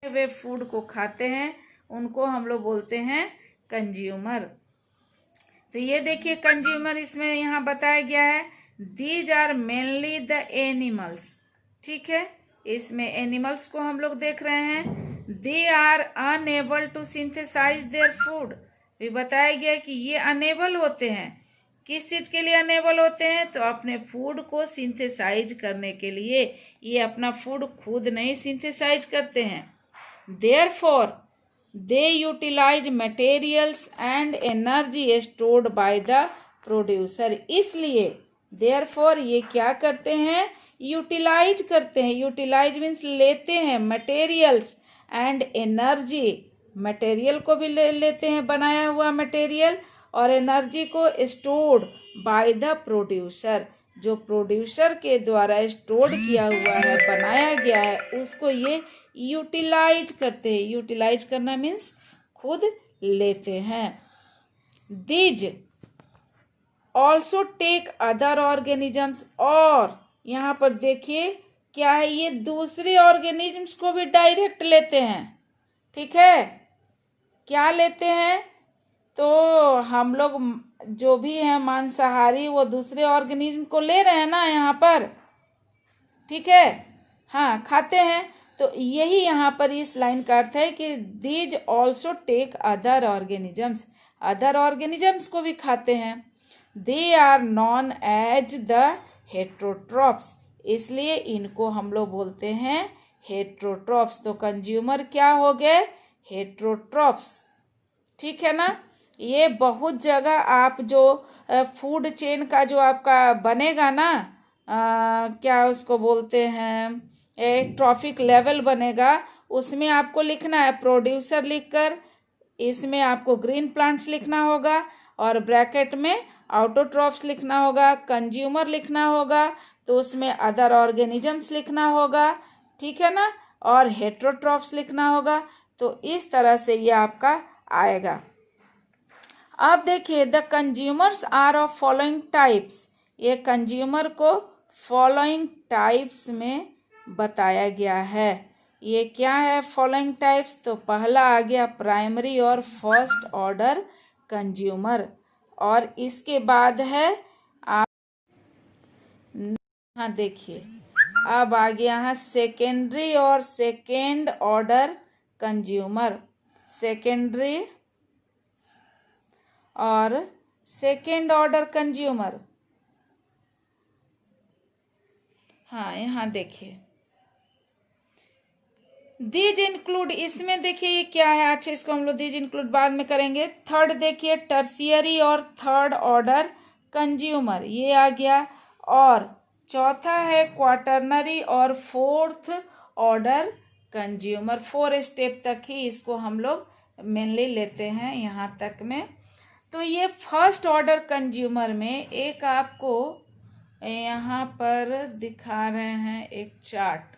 वे food को खाते हैं उनको हम लोग बोलते हैं कंज्यूमर। तो ये देखिए कंज्यूमर इसमें यहाँ बताया गया है, these are mainly the animals. ठीक है, इसमें एनिमल्स को हम लोग देख रहे हैं। They are unable to synthesize their food, भी बताया गया कि ये अनेबल होते हैं। किस चीज के लिए अनेबल होते हैं? तो अपने फूड को सिंथेसाइज करने के लिए। ये अपना फूड खुद नहीं सिंथेसाइज करते हैं। Therefore, they utilize materials and energy stored by the producer। इसलिए therefore ये क्या करते हैं? यूटिलाइज करते हैं। यूटिलाइज मीन्स लेते हैं, मटेरियल्स एंड एनर्जी, मटेरियल को भी लेते हैं, बनाया हुआ मटेरियल, और एनर्जी को स्टोर्ड बाय द प्रोड्यूसर, जो प्रोड्यूसर के द्वारा स्टोर्ड किया हुआ है, बनाया गया है, उसको ये यूटिलाइज करते हैं। यूटिलाइज करना मीन्स खुद लेते हैं। These also take other organisms, और यहाँ पर देखिए क्या है, ये दूसरे ऑर्गेनिजम्स को भी डायरेक्ट लेते हैं। ठीक है, क्या लेते हैं? तो हम लोग जो भी हैं मांसाहारी, वो दूसरे ऑर्गेनिज्म को ले रहे हैं ना यहाँ पर। ठीक है, हाँ, खाते हैं। तो यही यहाँ पर इस लाइन का अर्थ है कि these also take other organisms, other organisms को भी खाते हैं। They are known as the heterotrophs, इसलिए इनको हम लोग बोलते हैं हेट्रोट्रॉप्स। तो कंज्यूमर क्या हो गए? हेट्रोट्रॉप्स। ठीक है ना। ये बहुत जगह आप जो फूड चेन का जो आपका बनेगा ना, क्या उसको बोलते हैं, एक ट्रॉफिक लेवल बनेगा, उसमें आपको लिखना है प्रोड्यूसर लिखकर, इसमें आपको ग्रीन प्लांट्स लिखना होगा, और ब्रैकेट में ऑटोट्रॉफ्स लिखना होगा, कंज्यूमर लिखना होगा, तो उसमें अदर ऑर्गेनिजम्स लिखना होगा। ठीक है ना, और हेट्रोट्रॉफ्स लिखना होगा। तो इस तरह से ये आपका आएगा। अब देखिए, the consumers are of following types, ये कंज्यूमर को फॉलोइंग टाइप्स में बताया गया है। ये क्या है फॉलोइंग टाइप्स? तो पहला आ गया प्राइमरी और फर्स्ट ऑर्डर कंज्यूमर, और इसके बाद है आप, हाँ देखिए, अब आ गया है सेकेंडरी और सेकेंड ऑर्डर कंज्यूमर, सेकेंडरी और सेकेंड ऑर्डर कंज्यूमर। हाँ, यहाँ देखिए दीज इंक्लूड, इसमें देखिए ये क्या है। अच्छा, इसको हम लोग दीज इंक्लूड बाद में करेंगे। थर्ड देखिए टर्शियरी और थर्ड ऑर्डर कंज्यूमर, ये आ गया। और चौथा है क्वाटरनरी और फोर्थ ऑर्डर कंज्यूमर। 4 स्टेप तक ही इसको हम लोग मेनली लेते हैं यहाँ तक में। तो ये फर्स्ट ऑर्डर कंज्यूमर में एक आपको यहाँ पर दिखा रहे हैं एक चार्ट,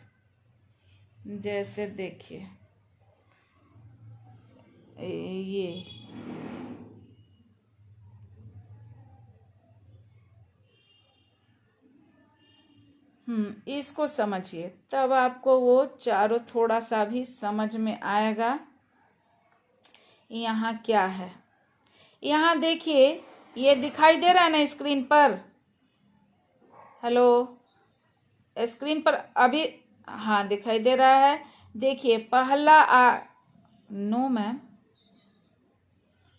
जैसे देखिए ये इसको समझिए, तब आपको वो चारों थोड़ा सा भी समझ में आएगा। यहाँ क्या है, यहाँ देखिए ये दिखाई दे रहा है ना स्क्रीन पर। हेलो, स्क्रीन पर अभी, हाँ दिखाई दे रहा है। देखिए पहला नो मैम,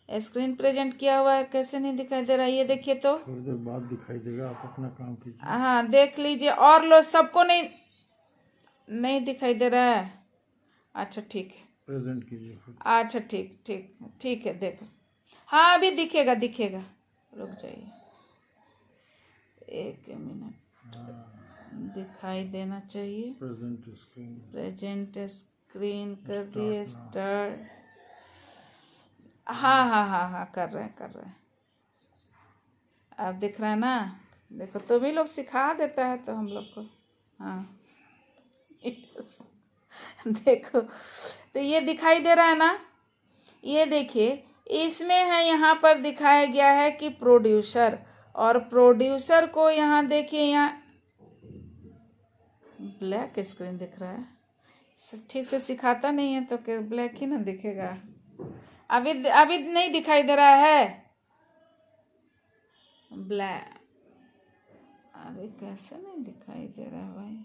स्क्रीन प्रेजेंट किया हुआ है, कैसे नहीं दिखाई दे रहा है? ये देखिए, तो थोड़ी देर बाद दिखाई देगा, आप अपना काम कीजिए। हाँ देख लीजिए, और लो सबको नहीं दिखाई दे रहा है। अच्छा ठीक है, प्रेजेंट कीजिए। अच्छा ठीक ठीक ठीक है, देखो हाँ अभी दिखेगा, रुक जाइए 1 मिनट, दिखाई देना चाहिए। प्रेजेंट स्क्रीन कर दिए, स्टार्ट। हाँ कर रहे हैं। अब दिख रहा है ना, देखो तुम ही लोग सिखा देता है तो हम लोग को। हाँ देखो, तो ये दिखाई दे रहा है ना, ये देखिए इसमें है, यहाँ पर दिखाया गया है कि प्रोड्यूसर, और प्रोड्यूसर को यहाँ देखिए, यहाँ ब्लैक स्क्रीन दिख रहा है, ठीक से सिखाता नहीं है तो ब्लैक ही ना दिखेगा। अभी अभी नहीं दिखाई दे रहा है ब्लैक। अरे कैसे नहीं दिखाई दे रहा है भाई,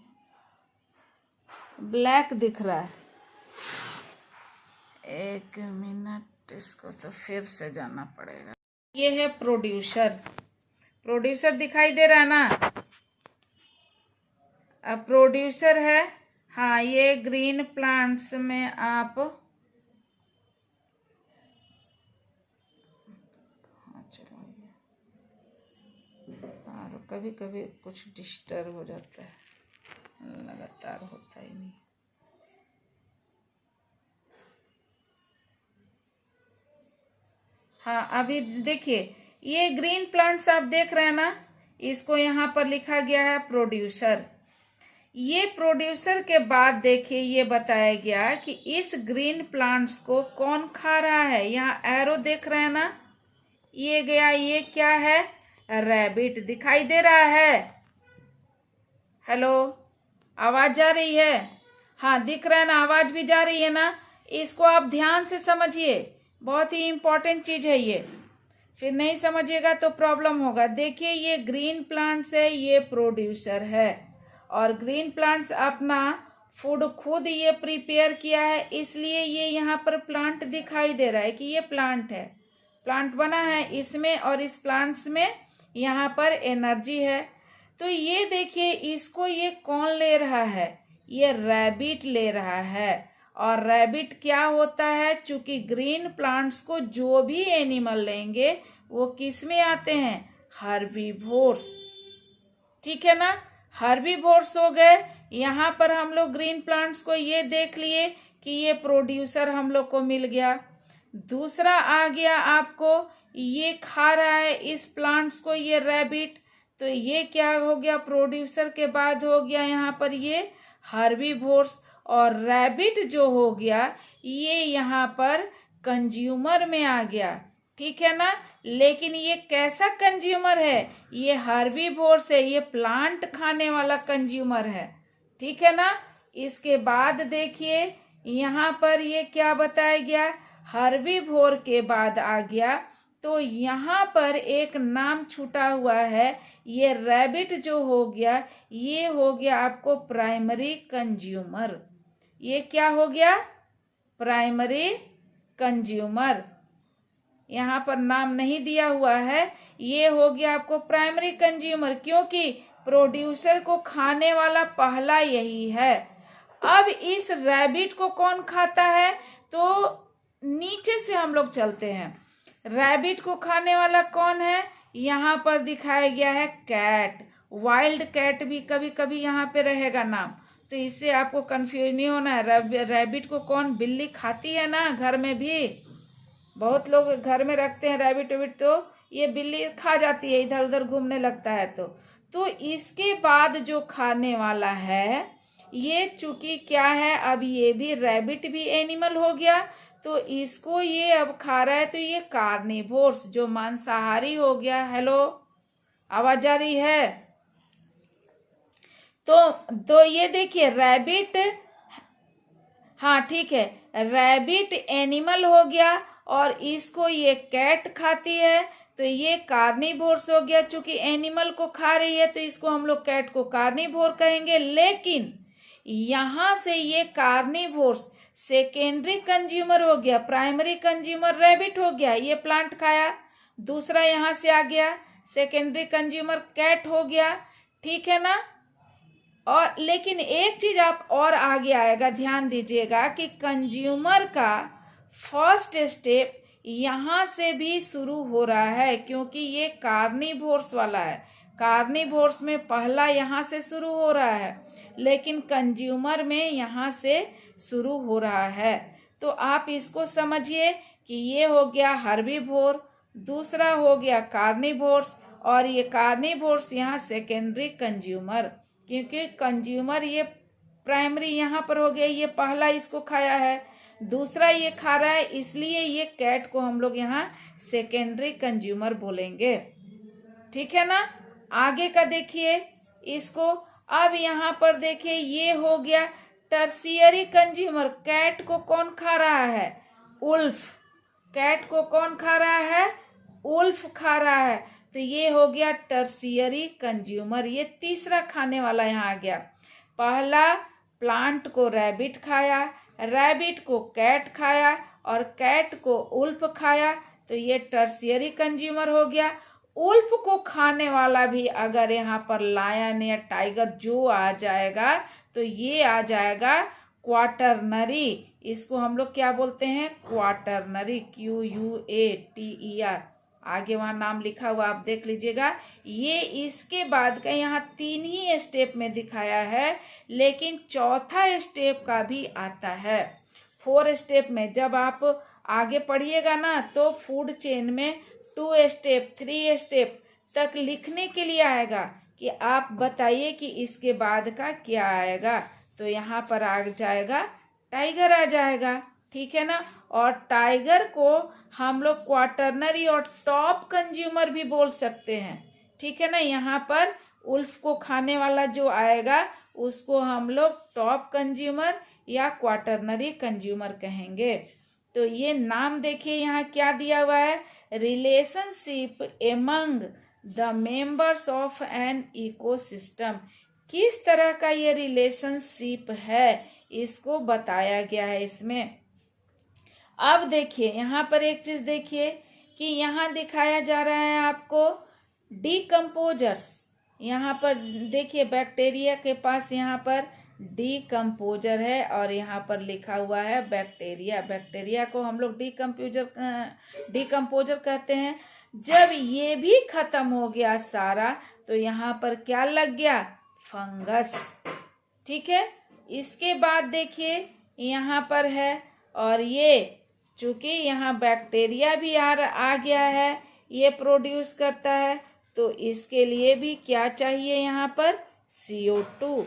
ब्लैक दिख रहा है। एक मिनट, इसको तो फिर से जाना पड़ेगा। ये है प्रोड्यूसर, प्रोड्यूसर दिखाई दे रहा है ना। अब प्रोड्यूसर है, हाँ ये ग्रीन प्लांट्स में आप, हाँ चलो और कभी कभी कुछ डिस्टर्ब हो जाता है, लगातार होता ही नहीं। हाँ अभी देखिए ये ग्रीन प्लांट्स आप देख रहे हैं ना, इसको यहाँ पर लिखा गया है प्रोड्यूसर। ये प्रोड्यूसर के बाद देखिए ये बताया गया कि इस ग्रीन प्लांट्स को कौन खा रहा है। यहाँ एरो देख रहे हैं ना, ये गया, ये क्या है, रैबिट। दिखाई दे रहा है? हेलो, आवाज जा रही है? हाँ दिख रहा है ना, आवाज भी जा रही है ना। इसको आप ध्यान से समझिए, बहुत ही इंपॉर्टेंट चीज है ये, फिर नहीं समझिएगा तो प्रॉब्लम होगा। देखिए ये ग्रीन प्लांट्स है, ये प्रोड्यूसर है, और ग्रीन प्लांट्स अपना फूड खुद ये प्रिपेयर किया है, इसलिए ये यहाँ पर प्लांट दिखाई दे रहा है कि ये प्लांट है, प्लांट बना है इसमें, और इस प्लांट्स में यहाँ पर एनर्जी है। तो ये देखिए इसको ये कौन ले रहा है, ये रैबिट ले रहा है। और रैबिट क्या होता है, चूंकि ग्रीन प्लांट्स को जो भी एनिमल लेंगे वो किस में आते हैं, हर्बीवोर्स। ठीक है ना, हर्बीवोर्स हो गए। यहाँ पर हम लोग ग्रीन प्लांट्स को ये देख लिए कि ये प्रोड्यूसर हम लोग को मिल गया। दूसरा आ गया आपको, ये खा रहा है इस प्लांट्स को ये रैबिट, तो ये क्या हो गया, प्रोड्यूसर के बाद हो गया यहाँ पर ये हर्बीवोर्स। और रैबिट जो हो गया ये यहाँ पर कंज्यूमर में आ गया। ठीक है ना, लेकिन ये कैसा कंज्यूमर है, ये हर्बीवोर्स है, ये प्लांट खाने वाला कंज्यूमर है। ठीक है ना। इसके बाद देखिए यहाँ पर ये क्या बताया गया, हर्बीवोर के बाद आ गया, तो यहाँ पर एक नाम छूटा हुआ है, ये रैबिट जो हो गया ये हो गया आपको प्राइमरी कंज्यूमर। ये क्या हो गया, प्राइमरी कंज्यूमर। यहाँ पर नाम नहीं दिया हुआ है, ये हो गया आपको प्राइमरी कंज्यूमर, क्योंकि प्रोड्यूसर को खाने वाला पहला यही है। अब इस रैबिट को कौन खाता है, तो नीचे से हम लोग चलते हैं। रैबिट को खाने वाला कौन है, यहाँ पर दिखाया गया है कैट। वाइल्ड कैट भी कभी कभी यहाँ पे रहेगा नाम, तो इससे आपको कंफ्यूज नहीं होना है। रैबिट को कौन, बिल्ली खाती है ना, घर में भी बहुत लोग घर में रखते हैं रैबिट वेबिट, तो ये बिल्ली खा जाती है, इधर उधर घूमने लगता है। तो इसके बाद जो खाने वाला है ये चूंकि क्या है, अब ये भी रैबिट भी एनिमल हो गया, तो इसको ये अब खा रहा है, तो ये कार्निवोर्स जो मांसाहारी हो गया। हेलो, आवाज आ रही है? तो ये देखिए रैबिट, हाँ ठीक है, रैबिट एनिमल हो गया और इसको ये कैट खाती है, तो ये कार्निवोर्स हो गया। चूंकि एनिमल को खा रही है तो इसको हम लोग कैट को कार्निवोर कहेंगे। लेकिन यहां से ये कार्निवोर्स सेकेंडरी कंज्यूमर हो गया, प्राइमरी कंज्यूमर रैबिट हो गया, ये प्लांट खाया। दूसरा यहां से आ गया सेकेंडरी कंज्यूमर कैट हो गया। ठीक है ना। और लेकिन एक चीज आप और आगे आएगा, ध्यान दीजिएगा कि कंज्यूमर का फर्स्ट स्टेप यहां से भी शुरू हो रहा है, क्योंकि ये कार्निवोर्स वाला है। कार्निवोर्स में पहला यहां से शुरू हो रहा है, लेकिन कंज्यूमर में यहां से शुरू हो रहा है। तो आप इसको समझिए कि ये हो गया हर्बीवोर, दूसरा हो गया कार्निवोर्स, और ये कार्निवोर्स यहाँ सेकेंडरी कंज्यूमर, क्योंकि कंज्यूमर ये प्राइमरी यहाँ पर हो गया, ये पहला इसको खाया है, दूसरा ये खा रहा है, इसलिए ये कैट को हम लोग यहाँ सेकेंडरी कंज्यूमर बोलेंगे। ठीक है ना। आगे का देखिए इसको, अब यहाँ पर देखिए ये हो गया टर्शियरी कंज्यूमर, कैट को कौन खा रहा है? उल्फ। कैट को कौन खा रहा है? उल्फ खा रहा है। तो ये हो गया टर्शियरी कंज्यूमर। ये तीसरा खाने वाला यहाँ आ गया। पहला प्लांट को रैबिट खाया, रैबिट को कैट खाया और कैट को उल्फ खाया, तो ये टर्शियरी कंज्यूमर हो गया। उल्फ को खाने वाला भी अगर यहाँ पर लायन या टाइगर जो आ जाएगा तो ये आ जाएगा क्वाटरनरी। इसको हम लोग क्या बोलते हैं? Quaternary, QUATER। आगे वहां नाम लिखा हुआ आप देख लीजिएगा। ये इसके बाद का यहाँ 3 ही स्टेप में दिखाया है, लेकिन चौथा स्टेप का भी आता है। 4 स्टेप में जब आप आगे पढ़िएगा ना तो फूड चेन में 2 स्टेप 3 स्टेप तक लिखने के लिए आएगा कि आप बताइए कि इसके बाद का क्या आएगा। तो यहाँ पर आ जाएगा टाइगर आ जाएगा, ठीक है ना। और टाइगर को हम लोग क्वाटरनरी और टॉप कंज्यूमर भी बोल सकते हैं, ठीक है ना। यहाँ पर उल्फ को खाने वाला जो आएगा उसको हम लोग टॉप कंज्यूमर या क्वाटरनरी कंज्यूमर कहेंगे। तो ये नाम देखिए यहाँ क्या दिया हुआ है, relationship among the members of an ecosystem. किस तरह का ये रिलेशनशिप है इसको बताया गया है इसमें। अब देखिए यहाँ पर एक चीज देखिए कि यहाँ दिखाया जा रहा है आपको डीकम्पोजर्स। यहाँ पर देखिए बैक्टीरिया के पास यहाँ पर डीकम्पोजर है और यहाँ पर लिखा हुआ है बैक्टीरिया। बैक्टीरिया को हम लोग डीकम्पोजर कहते हैं। जब ये भी खत्म हो गया सारा तो यहाँ पर क्या लग गया? फंगस, ठीक है। इसके बाद देखिए यहाँ पर है, और ये चूंकि यहाँ बैक्टीरिया भी आ गया है, ये प्रोड्यूस करता है, तो इसके लिए भी क्या चाहिए यहाँ पर? CO2।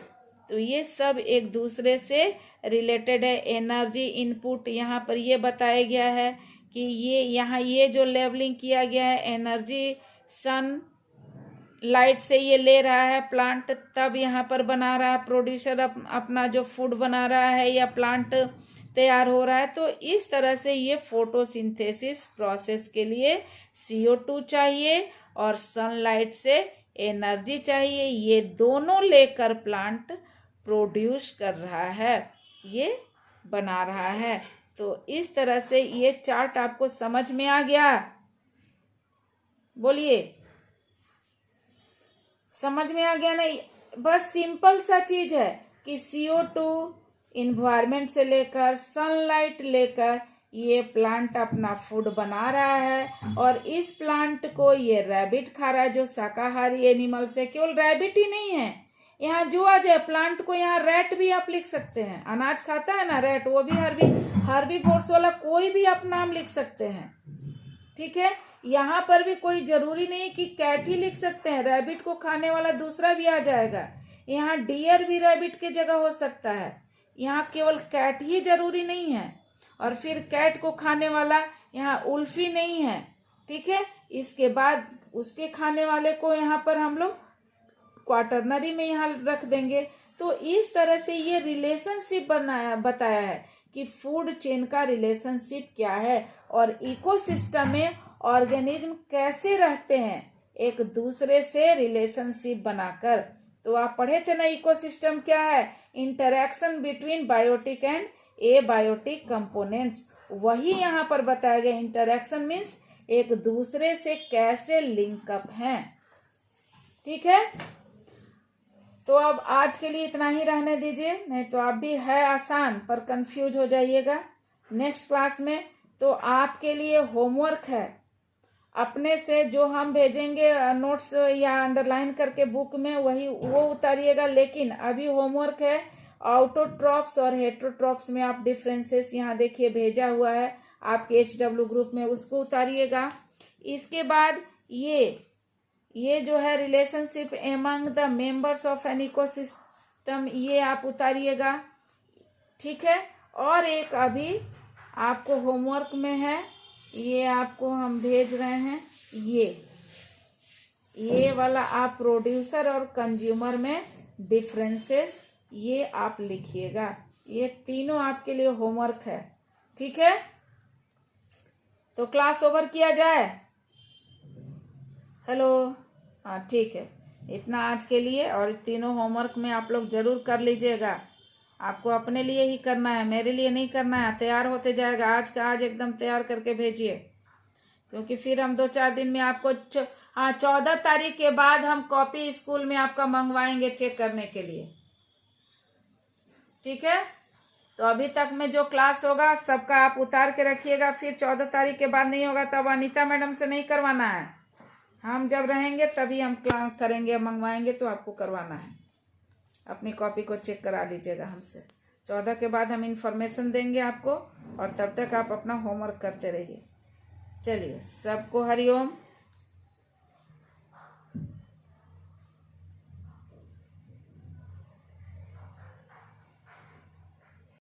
तो ये सब एक दूसरे से रिलेटेड है। एनर्जी इनपुट यहाँ पर ये बताया गया है कि ये यहाँ ये जो लेवलिंग किया गया है एनर्जी सन लाइट से ये ले रहा है प्लांट, तब यहाँ पर बना रहा है प्रोड्यूसर अपना जो फूड बना रहा है या प्लांट तैयार हो रहा है। तो इस तरह से ये फोटोसिंथेसिस प्रोसेस के लिए CO2 चाहिए और सनलाइट से एनर्जी चाहिए। ये दोनों लेकर प्लांट प्रोड्यूस कर रहा है, ये बना रहा है। तो इस तरह से ये चार्ट आपको समझ में आ गया? बोलिए, समझ में आ गया ना? बस सिंपल सा चीज है कि CO2 इन्वायरमेंट से लेकर सनलाइट लेकर ये प्लांट अपना फूड बना रहा है, और इस प्लांट को ये रैबिट खा रहा है जो शाकाहारी एनिमल्स है। केवल रैबिट ही नहीं है, यहाँ जो आ जाए प्लांट को, यहाँ रैट भी आप लिख सकते हैं। अनाज खाता है ना रैट, वो भी हर्बीवोर्स वाला कोई भी आप नाम लिख सकते हैं, ठीक है। यहाँ पर भी कोई जरूरी नहीं कि कैट ही लिख सकते हैं, रैबिट को खाने वाला दूसरा भी आ जाएगा। यहाँ डियर भी रैबिट की जगह हो सकता है, यहाँ केवल कैट ही जरूरी नहीं है। और फिर कैट को खाने वाला यहाँ उल्फ ही नहीं है, ठीक है। इसके बाद उसके खाने वाले को यहाँ पर हम लोग क्वाटरनरी में यहाँ रख देंगे। तो इस तरह से ये रिलेशनशिप बताया है कि फूड चेन का रिलेशनशिप क्या है और इकोसिस्टम में ऑर्गेनिज्म कैसे रहते हैं एक दूसरे से रिलेशनशिप बनाकर। तो आप पढ़े थे ना इकोसिस्टम क्या है? Interaction between biotic and abiotic components. वही यहाँ पर बताया गया। इंटरैक्शन मीन्स एक दूसरे से कैसे लिंकअप हैं, ठीक है। तो अब आज के लिए इतना ही रहने दीजिए, नहीं तो आप भी है आसान पर कंफ्यूज हो जाइएगा। नेक्स्ट क्लास में तो आपके लिए होमवर्क है, अपने से जो हम भेजेंगे नोट्स या अंडरलाइन करके बुक में वही वो उतारिएगा। लेकिन अभी होमवर्क है ऑटोट्रॉप्स और हेटेरोट्रॉप्स में आप डिफरेंसेस यहाँ देखिए भेजा हुआ है आपके HW ग्रुप में, उसको उतारिएगा। इसके बाद ये जो है relationship among the members of an ecosystem, ये आप उतारिएगा, ठीक है। और एक अभी आपको होमवर्क में है, ये आपको हम भेज रहे हैं, ये वाला आप प्रोड्यूसर और कंज्यूमर में डिफरेंसेस ये आप लिखिएगा। ये तीनों आपके लिए होमवर्क है, ठीक है। तो क्लास ओवर किया जाए। हेलो, हाँ ठीक है, इतना आज के लिए। और तीनों होमवर्क में आप लोग जरूर कर लीजिएगा। आपको अपने लिए ही करना है, मेरे लिए नहीं करना है। तैयार होते जाएगा, आज का आज एकदम तैयार करके भेजिए, क्योंकि फिर हम 2-4 दिन में आपको 14 तारीख के बाद हम कॉपी स्कूल में आपका मंगवाएंगे चेक करने के लिए, ठीक है। तो अभी तक में जो क्लास होगा सबका आप उतार के रखिएगा। फिर 14 तारीख के बाद नहीं होगा तब अनीता मैडम से नहीं करवाना है। हम जब रहेंगे तभी हम क्लास करेंगे, मंगवाएंगे तो आपको करवाना है। अपनी कॉपी को चेक करा लीजिएगा हमसे। 14 के बाद हम इंफॉर्मेशन देंगे आपको, और तब तक आप अपना होमवर्क करते रहिए। चलिए, सबको हरिओम।